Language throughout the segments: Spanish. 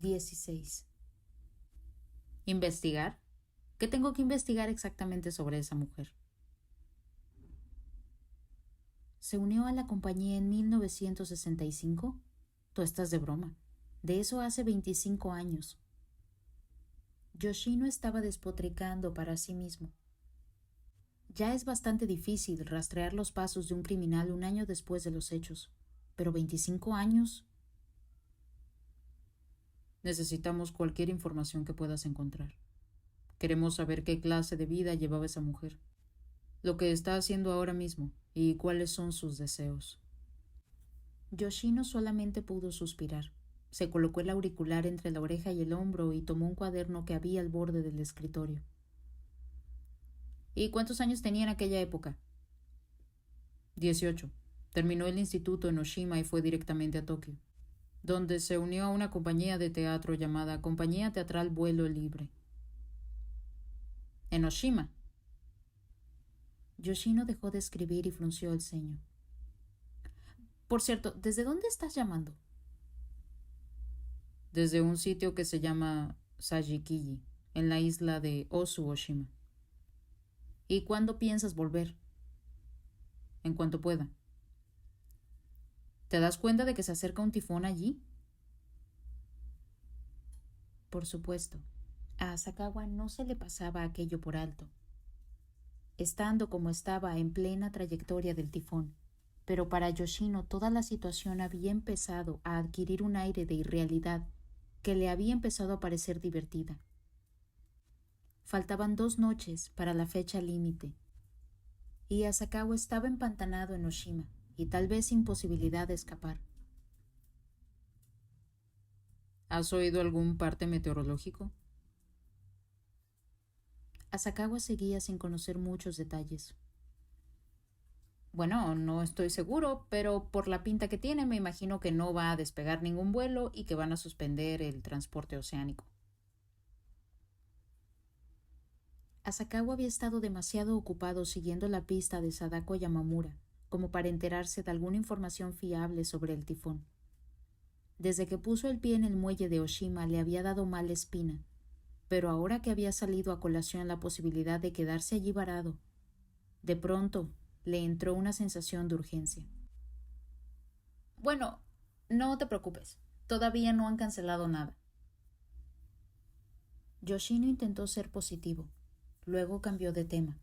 16. ¿Investigar? ¿Qué tengo que investigar exactamente sobre esa mujer? ¿Se unió a la compañía en 1965? Tú estás de broma. De eso hace 25 años. Yoshino estaba despotricando para sí mismo. Ya es bastante difícil rastrear los pasos de un criminal un año después de los hechos. Pero 25 años. Necesitamos cualquier información que puedas encontrar. Queremos saber qué clase de vida llevaba esa mujer, lo que está haciendo ahora mismo y cuáles son sus deseos. Yoshino solamente pudo suspirar. Se colocó el auricular entre la oreja y el hombro y tomó un cuaderno que había al borde del escritorio. ¿Y cuántos años tenía en aquella época? 18. Terminó el instituto en Oshima y fue directamente a Tokio, donde se unió a una compañía de teatro llamada Compañía Teatral Vuelo Libre. ¿En Oshima? Yoshino dejó de escribir y frunció el ceño. Por cierto, ¿desde dónde estás llamando? Desde un sitio que se llama Sajikiji, en la isla de Osu, Oshima. ¿Y cuándo piensas volver? En cuanto pueda. ¿Te das cuenta de que se acerca un tifón allí? Por supuesto. A Asakawa no se le pasaba aquello por alto. Estando como estaba en plena trayectoria del tifón, pero para Yoshino toda la situación había empezado a adquirir un aire de irrealidad que le había empezado a parecer divertida. Faltaban 2 noches para la fecha límite, y Asakawa estaba empantanado en Oshima y tal vez sin posibilidad de escapar. ¿Has oído algún parte meteorológico? Asakawa seguía sin conocer muchos detalles. Bueno, no estoy seguro, pero por la pinta que tiene me imagino que no va a despegar ningún vuelo y que van a suspender el transporte oceánico. Asakawa había estado demasiado ocupado siguiendo la pista de Sadako Yamamura como para enterarse de alguna información fiable sobre el tifón. Desde que puso el pie en el muelle de Oshima le había dado mala espina, pero ahora que había salido a colación la posibilidad de quedarse allí varado, de pronto le entró una sensación de urgencia. Bueno, no te preocupes, todavía no han cancelado nada. Yoshino intentó ser positivo, luego cambió de tema.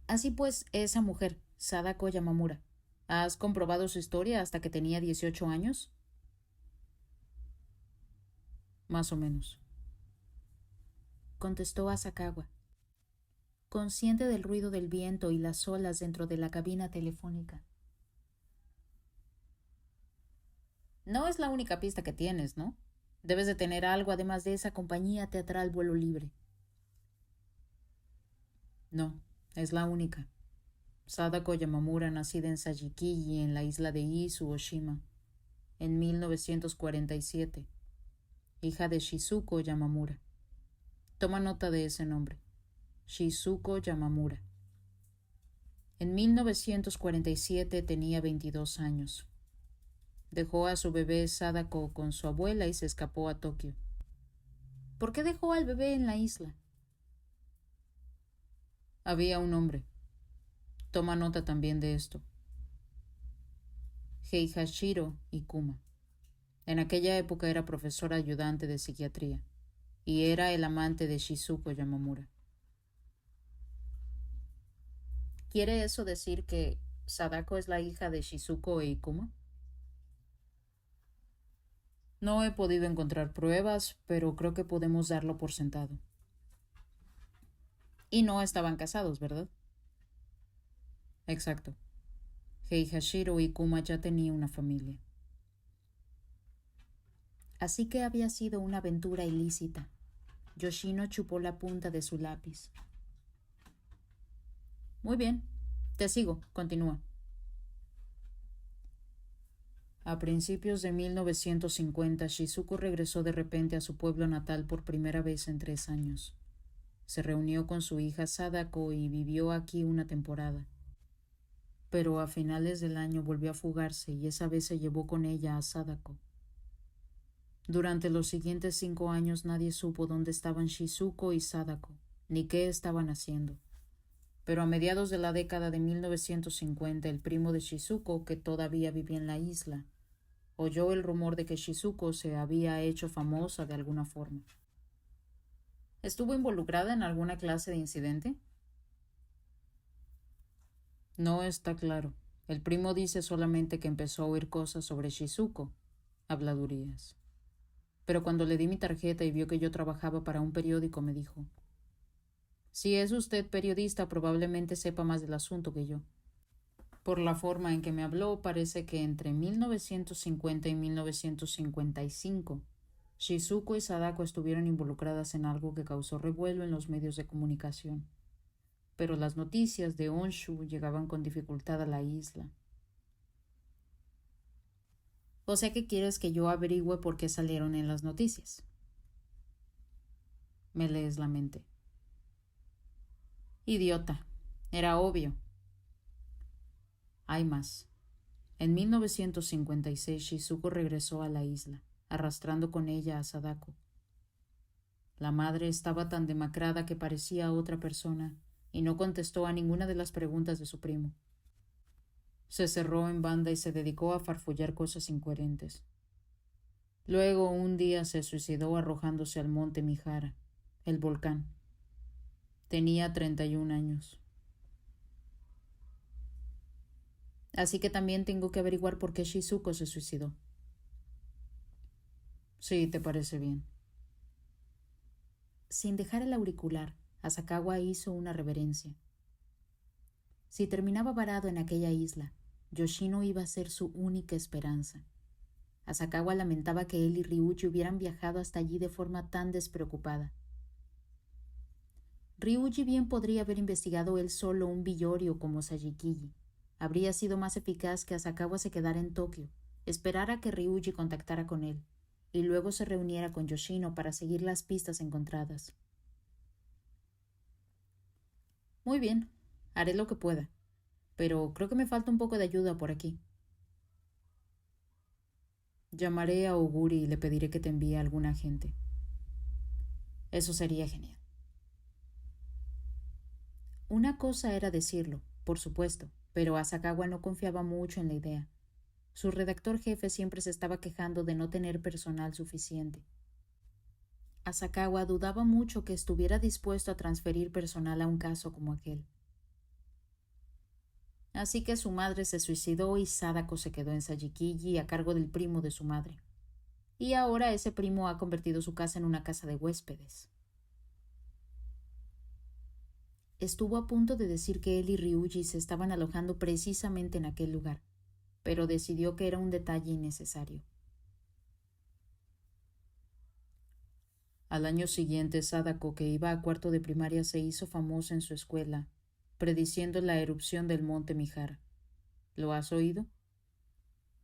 Así pues, esa mujer, Sadako Yamamura, ¿has comprobado su historia hasta que tenía 18 años? Más o menos, contestó Asakawa, consciente del ruido del viento y las olas dentro de la cabina telefónica. No es la única pista que tienes, ¿no? Debes de tener algo además de esa compañía teatral Vuelo Libre. No, es la única. Sadako Yamamura, nacida en Sajikiji, en la isla de Izu, Oshima, en 1947, hija de Shizuko Yamamura. Toma nota de ese nombre. Shizuko Yamamura. En 1947 tenía 22 años. Dejó a su bebé Sadako con su abuela y se escapó a Tokio. ¿Por qué dejó al bebé en la isla? Había un hombre. Toma nota también de esto. Heihashiro Ikuma. En aquella época era profesor ayudante de psiquiatría y era el amante de Shizuko Yamamura. ¿Quiere eso decir que Sadako es la hija de Shizuko e Ikuma? No he podido encontrar pruebas, pero creo que podemos darlo por sentado. Y no estaban casados, ¿verdad? Exacto. Heihashiro Ikuma ya tenía una familia. Así que había sido una aventura ilícita. Yoshino chupó la punta de su lápiz. Muy bien, te sigo, continúa. A principios de 1950, Shizuko regresó de repente a su pueblo natal por primera vez en 3 años. Se reunió con su hija Sadako y vivió aquí una temporada. Pero a finales del año volvió a fugarse y esa vez se llevó con ella a Sadako. Durante los siguientes 5 años nadie supo dónde estaban Shizuko y Sadako, ni qué estaban haciendo. Pero a mediados de la década de 1950, el primo de Shizuko, que todavía vivía en la isla, oyó el rumor de que Shizuko se había hecho famosa de alguna forma. ¿Estuvo involucrada en alguna clase de incidente? No está claro. El primo dice solamente que empezó a oír cosas sobre Shizuko, habladurías. Pero cuando le di mi tarjeta y vio que yo trabajaba para un periódico, me dijo: si es usted periodista, probablemente sepa más del asunto que yo. Por la forma en que me habló, parece que entre 1950 y 1955, Shizuko y Sadako estuvieron involucradas en algo que causó revuelo en los medios de comunicación. Pero las noticias de Honshu llegaban con dificultad a la isla. O sea que quieres que yo averigüe por qué salieron en las noticias. Me lees la mente. Idiota. Era obvio. Hay más. En 1956 Shizuko regresó a la isla, arrastrando con ella a Sadako. La madre estaba tan demacrada que parecía otra persona y no contestó a ninguna de las preguntas de su primo. Se cerró en banda y se dedicó a farfullar cosas incoherentes. Luego, un día se suicidó arrojándose al monte Mihara, el volcán. Tenía 31 años. Así que también tengo que averiguar por qué Shizuko se suicidó. Sí, te parece bien. Sin dejar el auricular, Asakawa hizo una reverencia. Si terminaba varado en aquella isla, Yoshino iba a ser su única esperanza. Asakawa lamentaba que él y Ryuji hubieran viajado hasta allí de forma tan despreocupada. Ryuji bien podría haber investigado él solo un villorio como Sajikiyi. Habría sido más eficaz que Asakawa se quedara en Tokio, esperara a que Ryuji contactara con él, y luego se reuniera con Yoshino para seguir las pistas encontradas. Muy bien, haré lo que pueda, pero creo que me falta un poco de ayuda por aquí. Llamaré a Oguri y le pediré que te envíe a algún agente. Eso sería genial. Una cosa era decirlo, por supuesto, pero Asakawa no confiaba mucho en la idea. Su redactor jefe siempre se estaba quejando de no tener personal suficiente. Asakawa dudaba mucho que estuviera dispuesto a transferir personal a un caso como aquel. Así que su madre se suicidó y Sadako se quedó en Sajikiyi a cargo del primo de su madre. Y ahora ese primo ha convertido su casa en una casa de huéspedes. Estuvo a punto de decir que él y Ryuji se estaban alojando precisamente en aquel lugar, pero decidió que era un detalle innecesario. Al año siguiente, Sadako, que iba a cuarto de primaria, se hizo famosa en su escuela, prediciendo la erupción del monte Mihara. ¿Lo has oído?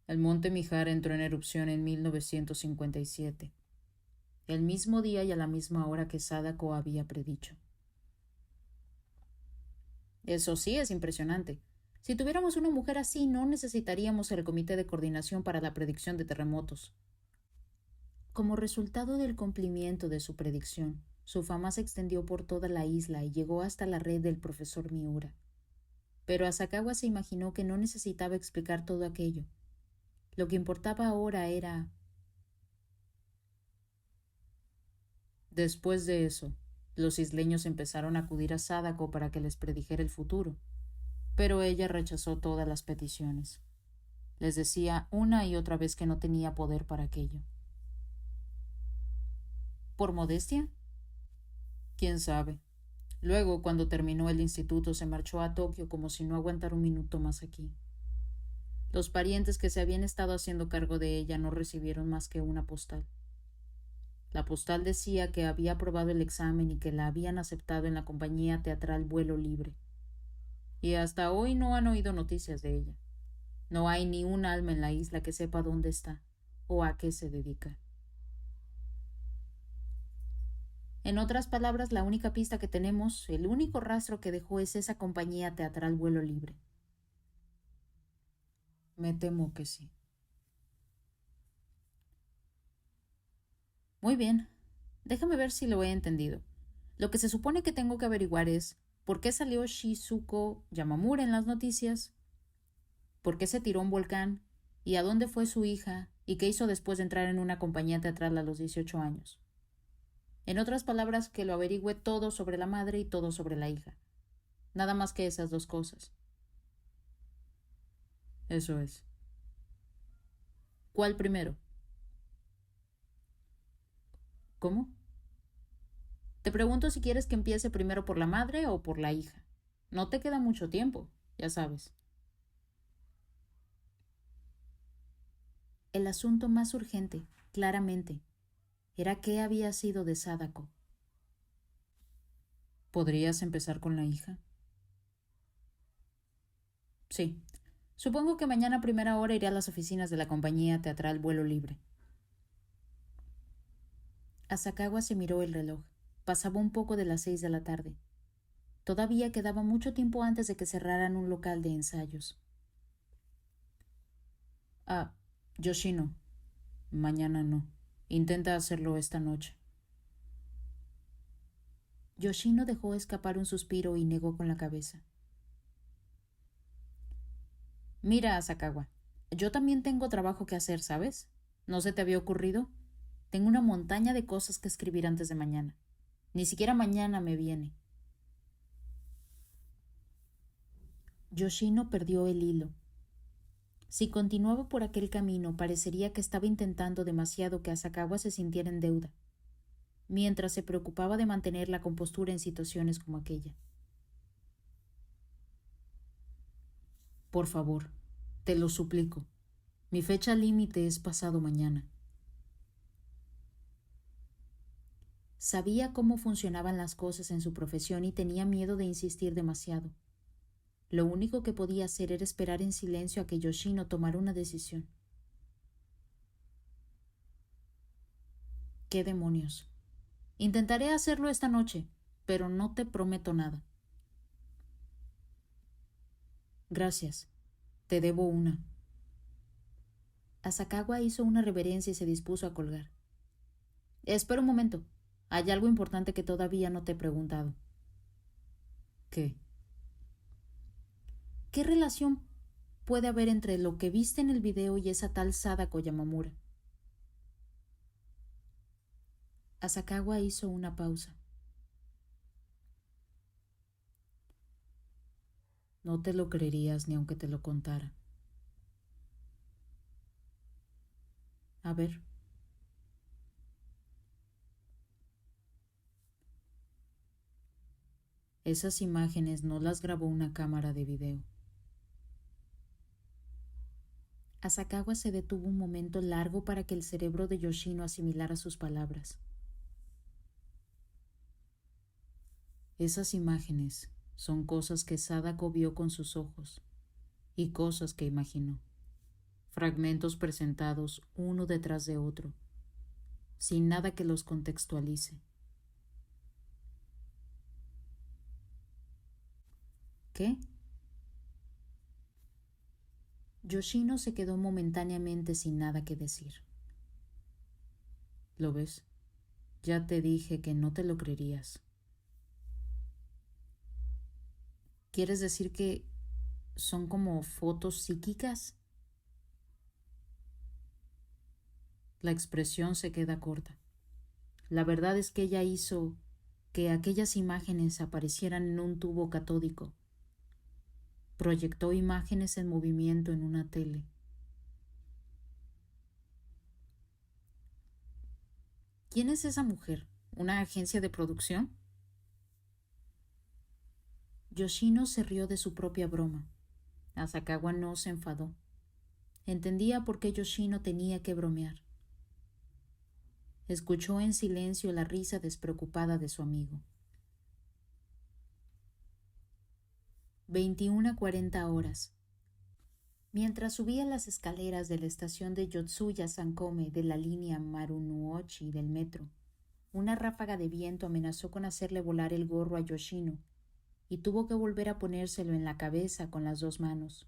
El monte Mihara entró en erupción en 1957, el mismo día y a la misma hora que Sadako había predicho. Eso sí es impresionante. Si tuviéramos una mujer así, no necesitaríamos el Comité de Coordinación para la Predicción de Terremotos. Como resultado del cumplimiento de su predicción, su fama se extendió por toda la isla y llegó hasta la red del profesor Miura. Pero Asakawa se imaginó que no necesitaba explicar todo aquello. Lo que importaba ahora era... Después de eso, los isleños empezaron a acudir a Sadako para que les predijera el futuro, pero ella rechazó todas las peticiones. Les decía una y otra vez que no tenía poder para aquello. ¿Por modestia? ¿Quién sabe? Luego, cuando terminó el instituto, se marchó a Tokio como si no aguantara un minuto más aquí. Los parientes que se habían estado haciendo cargo de ella no recibieron más que una postal. La postal decía que había aprobado el examen y que la habían aceptado en la compañía teatral Vuelo Libre. Y hasta hoy no han oído noticias de ella. No hay ni un alma en la isla que sepa dónde está o a qué se dedica. En otras palabras, la única pista que tenemos, el único rastro que dejó es esa compañía teatral Vuelo Libre. Me temo que sí. Muy bien. Déjame ver si lo he entendido. Lo que se supone que tengo que averiguar es por qué salió Shizuko Yamamura en las noticias, por qué se tiró un volcán y a dónde fue su hija y qué hizo después de entrar en una compañía teatral a los 18 años. En otras palabras, que lo averigüe todo sobre la madre y todo sobre la hija. Nada más que esas dos cosas. Eso es. ¿Cuál primero? ¿Cómo? Te pregunto si quieres que empiece primero por la madre o por la hija. No te queda mucho tiempo, ya sabes. El asunto más urgente, claramente, era qué había sido de Sadako. ¿Podrías empezar con la hija? Sí. Supongo que mañana a primera hora iré a las oficinas de la compañía teatral Vuelo Libre. Asakawa se miró el reloj. Pasaba un poco de las 6 de la tarde. Todavía quedaba mucho tiempo antes de que cerraran un local de ensayos. Ah, Yoshino. Mañana no. Intenta hacerlo esta noche. Yoshino dejó escapar un suspiro y negó con la cabeza. Mira, Asakawa, yo también tengo trabajo que hacer, ¿sabes? ¿No se te había ocurrido? Tengo una montaña de cosas que escribir antes de mañana. Ni siquiera mañana me viene. Yoshino perdió el hilo. Si continuaba por aquel camino, parecería que estaba intentando demasiado que Asakawa se sintiera en deuda, mientras se preocupaba de mantener la compostura en situaciones como aquella. Por favor, te lo suplico. Mi fecha límite es pasado mañana. Sabía cómo funcionaban las cosas en su profesión y tenía miedo de insistir demasiado. Lo único que podía hacer era esperar en silencio a que Yoshino tomara una decisión. ¿Qué demonios? Intentaré hacerlo esta noche, pero no te prometo nada. Gracias. Te debo una. Asakawa hizo una reverencia y se dispuso a colgar. Espera un momento. Hay algo importante que todavía no te he preguntado. ¿Qué? ¿Qué relación puede haber entre lo que viste en el video y esa tal Sadako Yamamura? Asakawa hizo una pausa. No te lo creerías ni aunque te lo contara. A ver. Esas imágenes no las grabó una cámara de video. Asakawa se detuvo un momento largo para que el cerebro de Yoshino asimilara sus palabras. Esas imágenes son cosas que Sadako vio con sus ojos y cosas que imaginó. Fragmentos presentados uno detrás de otro, sin nada que los contextualice. ¿Qué? Yoshino se quedó momentáneamente sin nada que decir. ¿Lo ves? Ya te dije que no te lo creerías. ¿Quieres decir que son como fotos psíquicas? La expresión se queda corta. La verdad es que ella hizo que aquellas imágenes aparecieran en un tubo catódico. Proyectó imágenes en movimiento en una tele. ¿Quién es esa mujer? ¿Una agencia de producción? Yoshino se rió de su propia broma. Asakawa no se enfadó. Entendía por qué Yoshino tenía que bromear. Escuchó en silencio la risa despreocupada de su amigo. 21:40. Mientras subía las escaleras de la estación de Yotsuya Sankome de la línea Marunouchi del metro, una ráfaga de viento amenazó con hacerle volar el gorro a Yoshino, y tuvo que volver a ponérselo en la cabeza con las dos manos.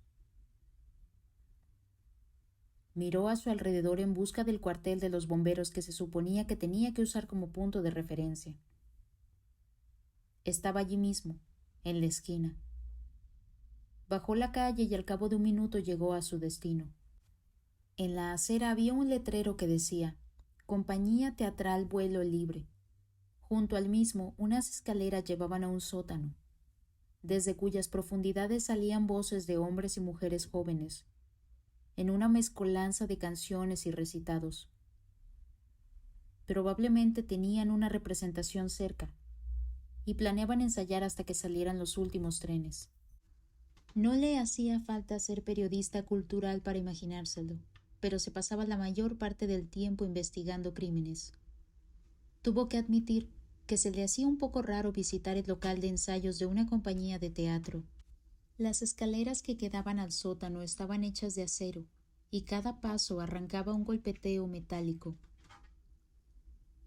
Miró a su alrededor en busca del cuartel de los bomberos que se suponía que tenía que usar como punto de referencia. Estaba allí mismo, en la esquina. Bajó la calle y al cabo de un minuto llegó a su destino. En la acera había un letrero que decía Compañía Teatral Vuelo Libre. Junto al mismo, unas escaleras llevaban a un sótano, desde cuyas profundidades salían voces de hombres y mujeres jóvenes, en una mezcolanza de canciones y recitados. Probablemente tenían una representación cerca, y planeaban ensayar hasta que salieran los últimos trenes. No le hacía falta ser periodista cultural para imaginárselo, pero se pasaba la mayor parte del tiempo investigando crímenes. Tuvo que admitir que se le hacía un poco raro visitar el local de ensayos de una compañía de teatro. Las escaleras que quedaban al sótano estaban hechas de acero, y cada paso arrancaba un golpeteo metálico.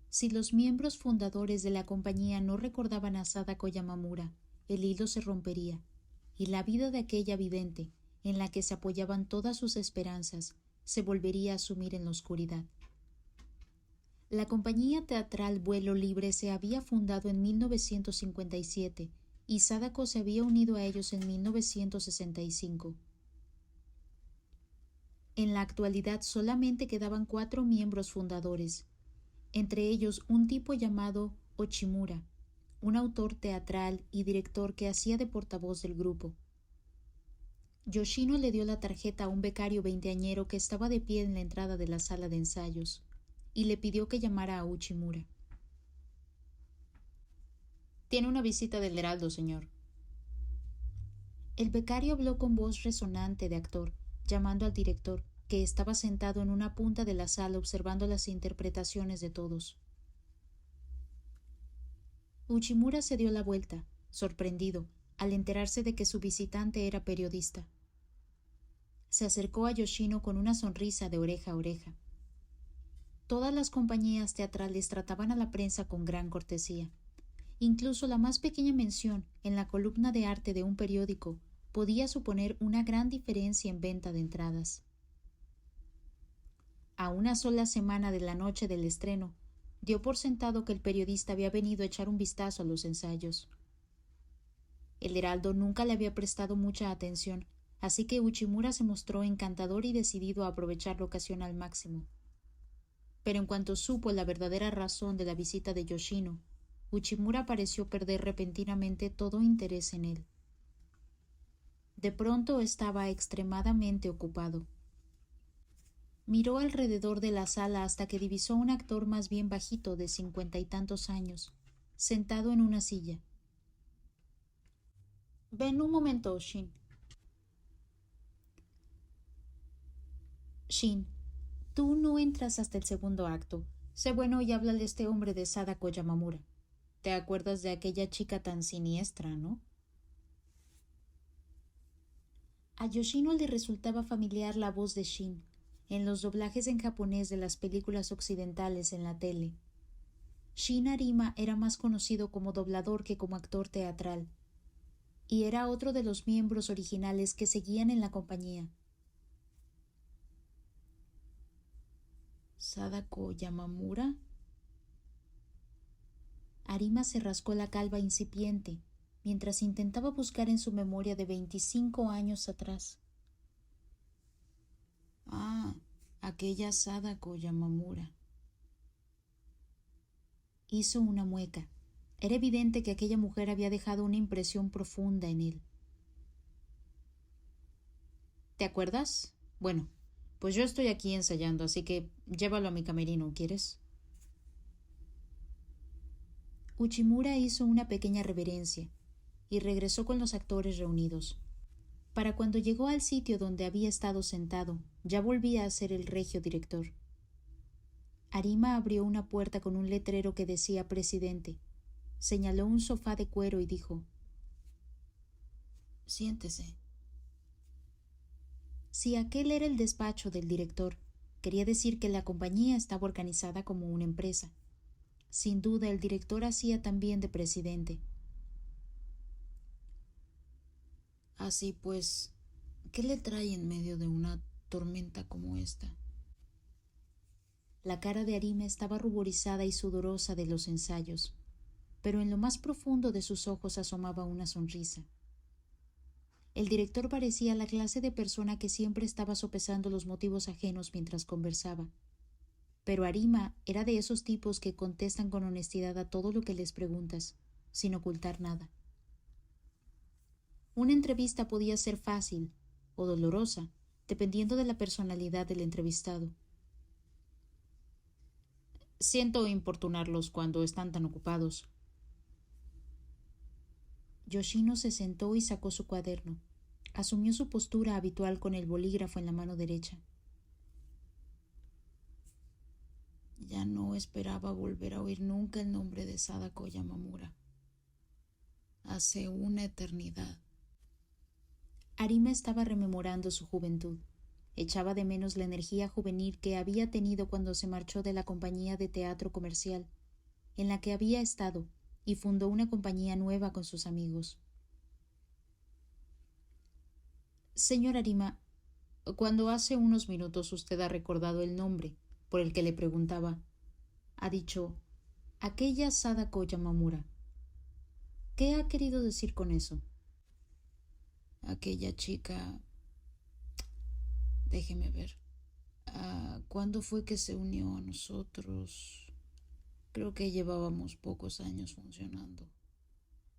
Si los miembros fundadores de la compañía no recordaban a Sadako Yamamura, el hilo se rompería, y la vida de aquella vidente, en la que se apoyaban todas sus esperanzas, se volvería a sumir en la oscuridad. La compañía teatral Vuelo Libre se había fundado en 1957 y Sadako se había unido a ellos en 1965. En la actualidad solamente quedaban 4 miembros fundadores, entre ellos un tipo llamado Ochimura, un autor teatral y director que hacía de portavoz del grupo. Yoshino le dio la tarjeta a un becario veinteañero que estaba de pie en la entrada de la sala de ensayos y le pidió que llamara a Uchimura. «Tiene una visita del Heraldo, señor». El becario habló con voz resonante de actor, llamando al director, que estaba sentado en una punta de la sala observando las interpretaciones de todos. Uchimura se dio la vuelta, sorprendido, al enterarse de que su visitante era periodista. Se acercó a Yoshino con una sonrisa de oreja a oreja. Todas las compañías teatrales trataban a la prensa con gran cortesía. Incluso la más pequeña mención en la columna de arte de un periódico podía suponer una gran diferencia en venta de entradas. A una sola semana de la noche del estreno, dio por sentado que el periodista había venido a echar un vistazo a los ensayos. El Heraldo nunca le había prestado mucha atención, así que Uchimura se mostró encantador y decidido a aprovechar la ocasión al máximo. Pero en cuanto supo la verdadera razón de la visita de Yoshino, Uchimura pareció perder repentinamente todo interés en él. De pronto estaba extremadamente ocupado. Miró alrededor de la sala hasta que divisó un actor más bien bajito de 50 y tantos años, sentado en una silla. «Ven un momento, Shin». «Shin, tú no entras hasta el segundo acto. Sé bueno y háblale a este hombre de Sadako Yamamura. Te acuerdas de aquella chica tan siniestra, ¿no?» A Yoshino le resultaba familiar la voz de Shin en los doblajes en japonés de las películas occidentales en la tele. Shin Arima era más conocido como doblador que como actor teatral, y era otro de los miembros originales que seguían en la compañía. ¿Sadako Yamamura? Arima se rascó la calva incipiente mientras intentaba buscar en su memoria de 25 años atrás. «Ah, aquella Sadako Yamamura». Hizo una mueca. Era evidente que aquella mujer había dejado una impresión profunda en él. «¿Te acuerdas? Bueno, pues yo estoy aquí ensayando, así que llévalo a mi camerino, ¿quieres?» Uchimura hizo una pequeña reverencia y regresó con los actores reunidos. Para cuando llegó al sitio donde había estado sentado, ya volvía a ser el regio director. Arima abrió una puerta con un letrero que decía presidente, señaló un sofá de cuero y dijo: «Siéntese». Si aquel era el despacho del director, quería decir que la compañía estaba organizada como una empresa. Sin duda, el director hacía también de presidente. «Así pues, ¿qué le trae en medio de una tormenta como esta?», La cara de Arima estaba ruborizada y sudorosa de los ensayos, pero en lo más profundo de sus ojos asomaba una sonrisa. El director parecía la clase de persona que siempre estaba sopesando los motivos ajenos mientras conversaba. Pero Arima era de esos tipos que contestan con honestidad a todo lo que les preguntas, sin ocultar nada. Una entrevista podía ser fácil o dolorosa, dependiendo de la personalidad del entrevistado. Siento importunarlos cuando están tan ocupados. Yoshino se sentó y sacó su cuaderno. Asumió su postura habitual con el bolígrafo en la mano derecha. Ya no esperaba volver a oír nunca el nombre de Sadako Yamamura. Hace una eternidad. Arima estaba rememorando su juventud. Echaba de menos la energía juvenil que había tenido cuando se marchó de la compañía de teatro comercial, en la que había estado, y fundó una compañía nueva con sus amigos. Señor Arima, cuando hace unos minutos usted ha recordado el nombre por el que le preguntaba, ha dicho, aquella Sadako Yamamura. ¿Qué ha querido decir con eso? Aquella chica... Déjeme ver. ¿Cuándo fue que se unió a nosotros? Creo que llevábamos pocos años funcionando.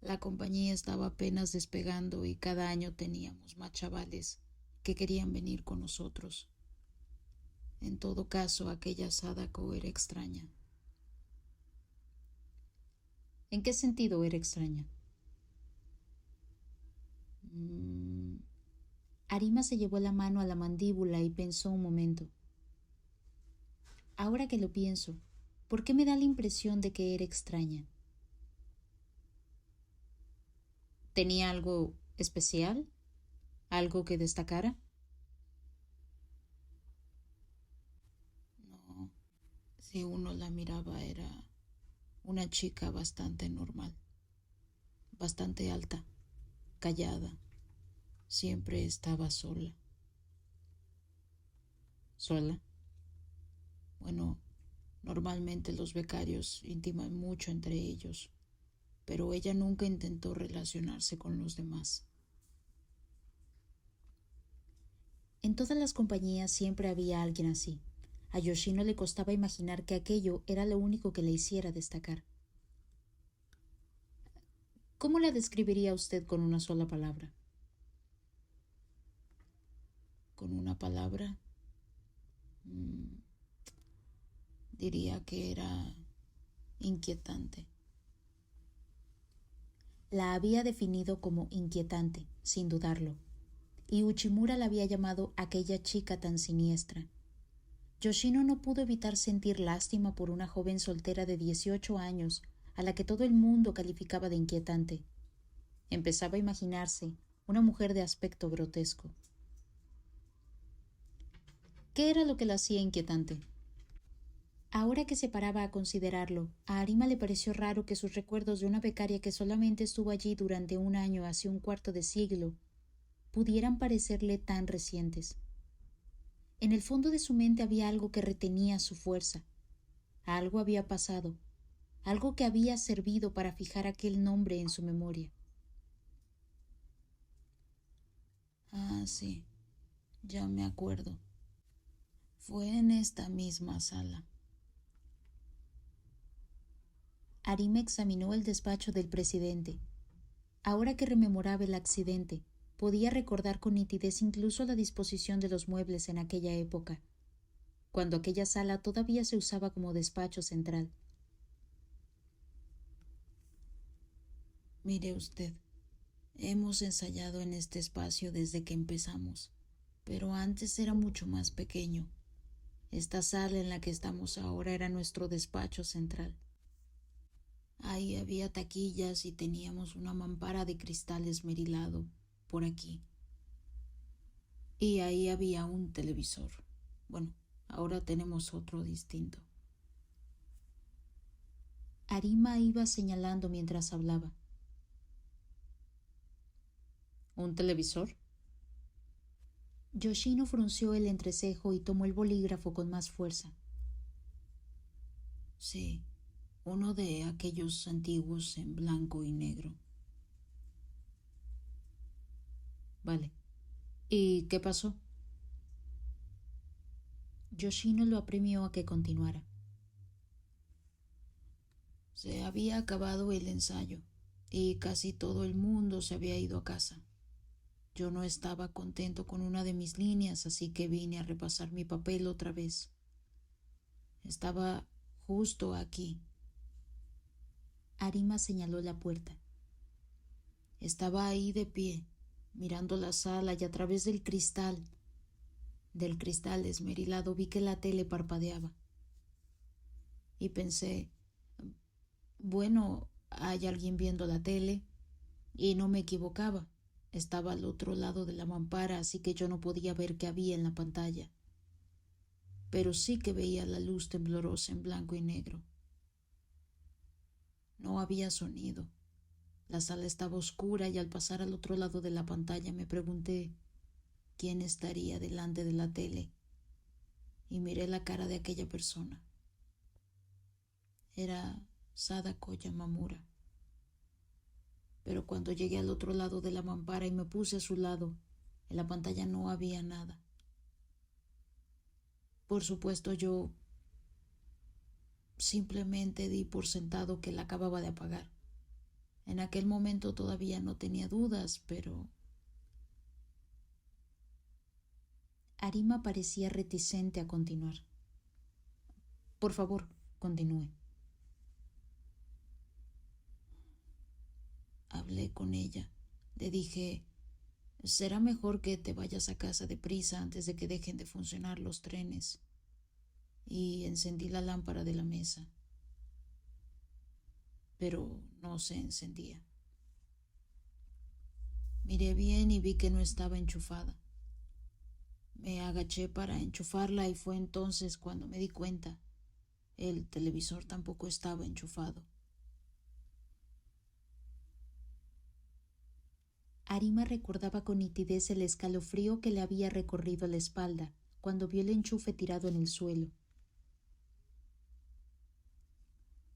La compañía estaba apenas despegando y cada año teníamos más chavales que querían venir con nosotros. En todo caso, aquella Sadako era extraña. ¿En qué sentido era extraña? Arima se llevó la mano a la mandíbula y pensó un momento. Ahora que lo pienso, ¿por qué me da la impresión de que era extraña? ¿Tenía algo especial? ¿Algo que destacara? No, si uno la miraba era una chica bastante normal, bastante alta, callada, siempre estaba sola. ¿Sola? Bueno, normalmente los becarios intiman mucho entre ellos, pero ella nunca intentó relacionarse con los demás. En todas las compañías siempre había alguien así. A Yoshino le costaba imaginar que aquello era lo único que le hiciera destacar. ¿Cómo la describiría usted con una sola palabra? ¿Con una palabra? Diría que era inquietante. La había definido como inquietante, sin dudarlo, y Uchimura la había llamado aquella chica tan siniestra. Yoshino no pudo evitar sentir lástima por una joven soltera de 18 años a la que todo el mundo calificaba de inquietante. Empezaba a imaginarse una mujer de aspecto grotesco. ¿Qué era lo que la hacía inquietante? Ahora que se paraba a considerarlo, a Arima le pareció raro que sus recuerdos de una becaria que solamente estuvo allí durante un año hace un cuarto de siglo pudieran parecerle tan recientes. En el fondo de su mente había algo que retenía su fuerza. Algo había pasado, algo que había servido para fijar aquel nombre en su memoria. Ah, sí, ya me acuerdo. Fue en esta misma sala. Arima examinó el despacho del presidente. Ahora que rememoraba el accidente, podía recordar con nitidez incluso la disposición de los muebles en aquella época, cuando aquella sala todavía se usaba como despacho central. Mire usted, hemos ensayado en este espacio desde que empezamos, pero antes era mucho más pequeño. Esta sala en la que estamos ahora era nuestro despacho central. Ahí había taquillas y teníamos una mampara de cristal esmerilado por aquí. Y ahí había un televisor. Bueno, ahora tenemos otro distinto. Arima iba señalando mientras hablaba. ¿Un televisor? Yoshino frunció el entrecejo y tomó el bolígrafo con más fuerza. Sí, uno de aquellos antiguos en blanco y negro. Vale. ¿Y qué pasó? Yoshino lo apremió a que continuara. Se había acabado el ensayo y casi todo el mundo se había ido a casa. Yo no estaba contento con una de mis líneas, así que vine a repasar mi papel otra vez. Estaba justo aquí. Arima señaló la puerta. Estaba ahí de pie, mirando la sala y a través del cristal esmerilado vi que la tele parpadeaba. Y pensé, bueno, hay alguien viendo la tele, y no me equivocaba. Estaba al otro lado de la mampara, así que yo no podía ver qué había en la pantalla. Pero sí que veía la luz temblorosa en blanco y negro. No había sonido. La sala estaba oscura y al pasar al otro lado de la pantalla me pregunté quién estaría delante de la tele y miré la cara de aquella persona. Era Sadako Yamamura. Pero cuando llegué al otro lado de la mampara y me puse a su lado, en la pantalla no había nada. Por supuesto, yo simplemente di por sentado que la acababa de apagar. En aquel momento todavía no tenía dudas, pero... Arima parecía reticente a continuar. Por favor, continúe. Hablé con ella. Le dije, será mejor que te vayas a casa deprisa antes de que dejen de funcionar los trenes. Y encendí la lámpara de la mesa. Pero no se encendía. Miré bien y vi que no estaba enchufada. Me agaché para enchufarla y fue entonces cuando me di cuenta. El televisor tampoco estaba enchufado. Arima recordaba con nitidez el escalofrío que le había recorrido la espalda cuando vio el enchufe tirado en el suelo.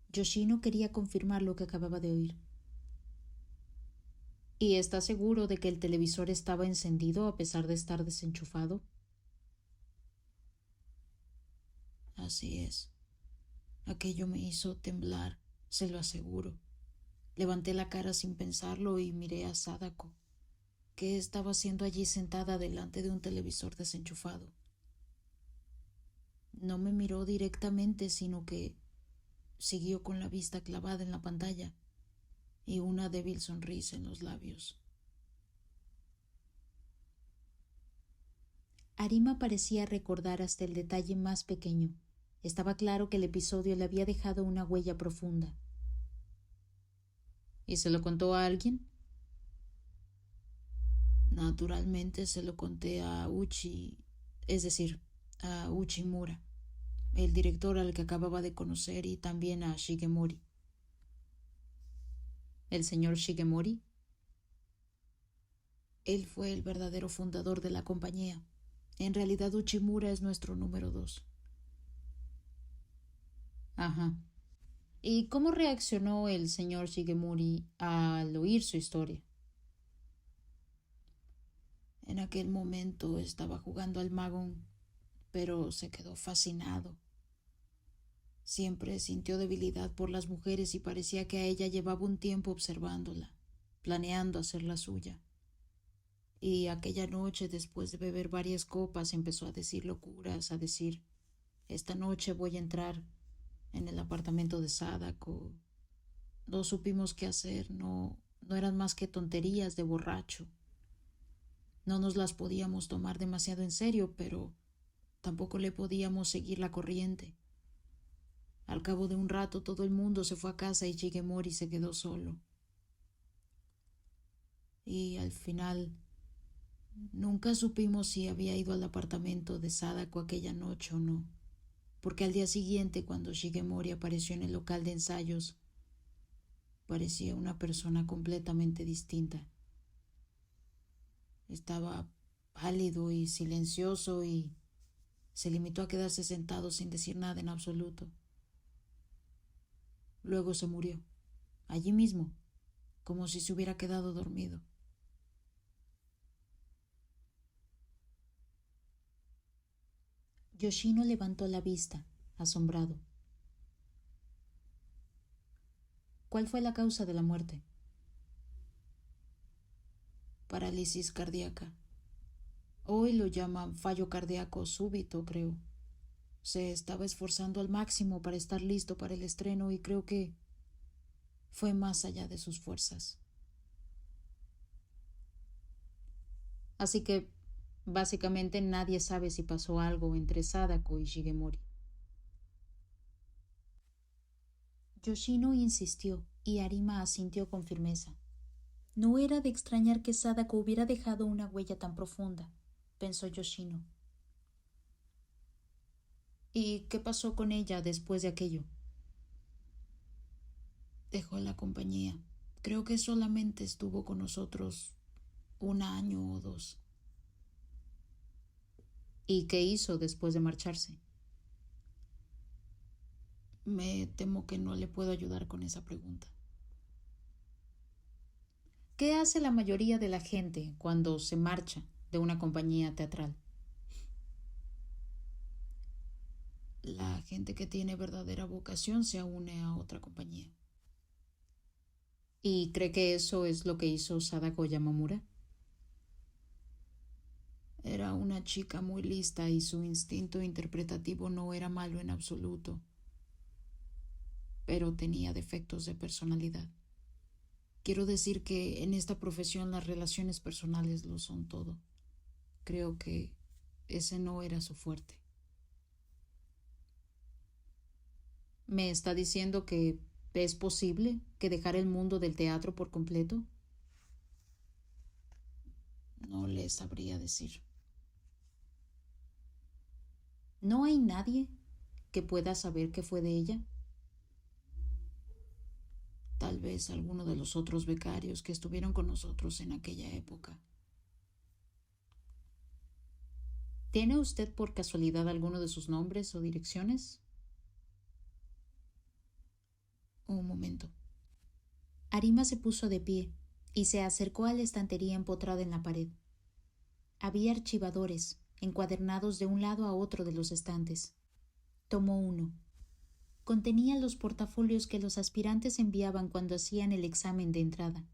Yoshino quería confirmar lo que acababa de oír. ¿Y está seguro de que el televisor estaba encendido a pesar de estar desenchufado? Así es. Aquello me hizo temblar, se lo aseguro. Levanté la cara sin pensarlo y miré a Sadako, que estaba haciendo allí sentada delante de un televisor desenchufado. No me miró directamente, sino que siguió con la vista clavada en la pantalla y una débil sonrisa en los labios. Arima parecía recordar hasta el detalle más pequeño. Estaba claro que el episodio le había dejado una huella profunda. ¿Y se lo contó a alguien? Naturalmente se lo conté a a Uchimura, el director al que acababa de conocer, y también a Shigemori. ¿El señor Shigemori? Él fue el verdadero fundador de la compañía. En realidad Uchimura es nuestro número 2. Ajá. ¿Y cómo reaccionó el señor Shigemori al oír su historia? En aquel momento estaba jugando al magón, pero se quedó fascinado. Siempre sintió debilidad por las mujeres y parecía que a ella llevaba un tiempo observándola, planeando hacerla suya. Y aquella noche, después de beber varias copas, empezó a decir locuras, a decir, esta noche voy a entrar en el apartamento de Sadako. No supimos qué hacer, no eran más que tonterías de borracho. No nos las podíamos tomar demasiado en serio, pero tampoco le podíamos seguir la corriente. Al cabo de un rato todo el mundo se fue a casa y Shigemori se quedó solo. Y al final nunca supimos si había ido al apartamento de Sadako aquella noche o no, porque al día siguiente, cuando Shigemori apareció en el local de ensayos, parecía una persona completamente distinta. Estaba pálido y silencioso y se limitó a quedarse sentado sin decir nada en absoluto. Luego se murió, allí mismo, como si se hubiera quedado dormido. Yoshino levantó la vista, asombrado. ¿Cuál fue la causa de la muerte? Parálisis cardíaca. Hoy lo llaman fallo cardíaco súbito, creo. Se estaba esforzando al máximo para estar listo para el estreno y creo que fue más allá de sus fuerzas. Así que, básicamente, nadie sabe si pasó algo entre Sadako y Shigemori. Yoshino insistió y Arima asintió con firmeza. No era de extrañar que Sadako hubiera dejado una huella tan profunda, pensó Yoshino. ¿Y qué pasó con ella después de aquello? Dejó la compañía. Creo que solamente estuvo con nosotros 1 año o 2. ¿Y qué hizo después de marcharse? Me temo que no le puedo ayudar con esa pregunta. ¿Qué hace la mayoría de la gente cuando se marcha de una compañía teatral? La gente que tiene verdadera vocación se une a otra compañía. ¿Y cree que eso es lo que hizo Sadako Yamamura? Era una chica muy lista y su instinto interpretativo no era malo en absoluto, pero tenía defectos de personalidad. Quiero decir que en esta profesión las relaciones personales lo son todo. Creo que ese no era su fuerte. ¿Me está diciendo que es posible que dejara el mundo del teatro por completo? No le sabría decir. ¿No hay nadie que pueda saber qué fue de ella? Tal vez alguno de los otros becarios que estuvieron con nosotros en aquella época. ¿Tiene usted por casualidad alguno de sus nombres o direcciones? Un momento. Arima se puso de pie y se acercó a la estantería empotrada en la pared. Había archivadores, encuadernados de un lado a otro de los estantes. Tomó uno. Contenía los portafolios que los aspirantes enviaban cuando hacían el examen de entrada.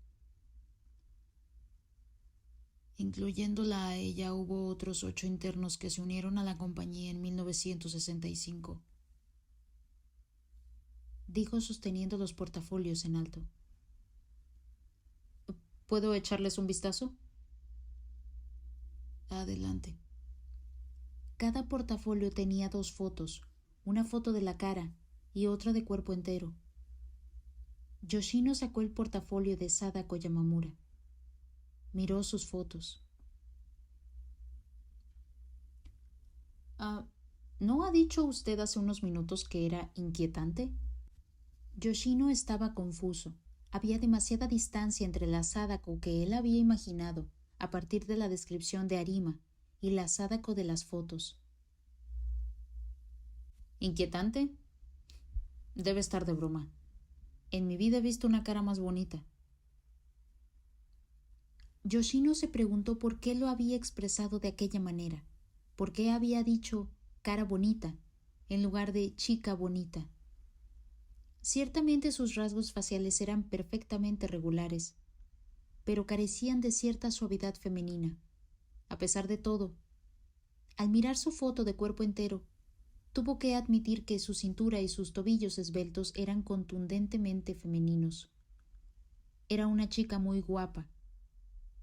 Incluyéndola a ella, hubo otros 8 internos que se unieron a la compañía en 1965. Dijo sosteniendo los portafolios en alto. ¿Puedo echarles un vistazo? Adelante. Cada portafolio tenía 2 fotos, una foto de la cara y otra de cuerpo entero. Yoshino sacó el portafolio de Sadako Yamamura. Miró sus fotos. ¿No ha dicho usted hace unos minutos que era inquietante? Yoshino estaba confuso. Había demasiada distancia entre la Sadako que él había imaginado a partir de la descripción de Arima y la Sadako de las fotos. ¿Inquietante? Debe estar de broma. En mi vida he visto una cara más bonita. Yoshino se preguntó por qué lo había expresado de aquella manera, por qué había dicho cara bonita en lugar de chica bonita. Ciertamente sus rasgos faciales eran perfectamente regulares, pero carecían de cierta suavidad femenina. A pesar de todo, al mirar su foto de cuerpo entero, tuvo que admitir que su cintura y sus tobillos esbeltos eran contundentemente femeninos. Era una chica muy guapa,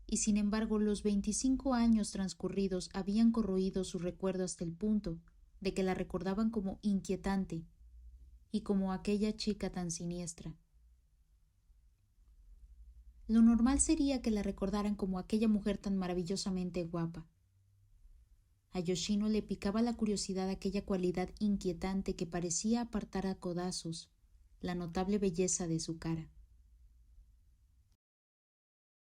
y sin embargo los 25 años transcurridos habían corroído su recuerdo hasta el punto de que la recordaban como inquietante y como aquella chica tan siniestra. Lo normal sería que la recordaran como aquella mujer tan maravillosamente guapa. A Yoshino le picaba la curiosidad aquella cualidad inquietante que parecía apartar a codazos la notable belleza de su cara.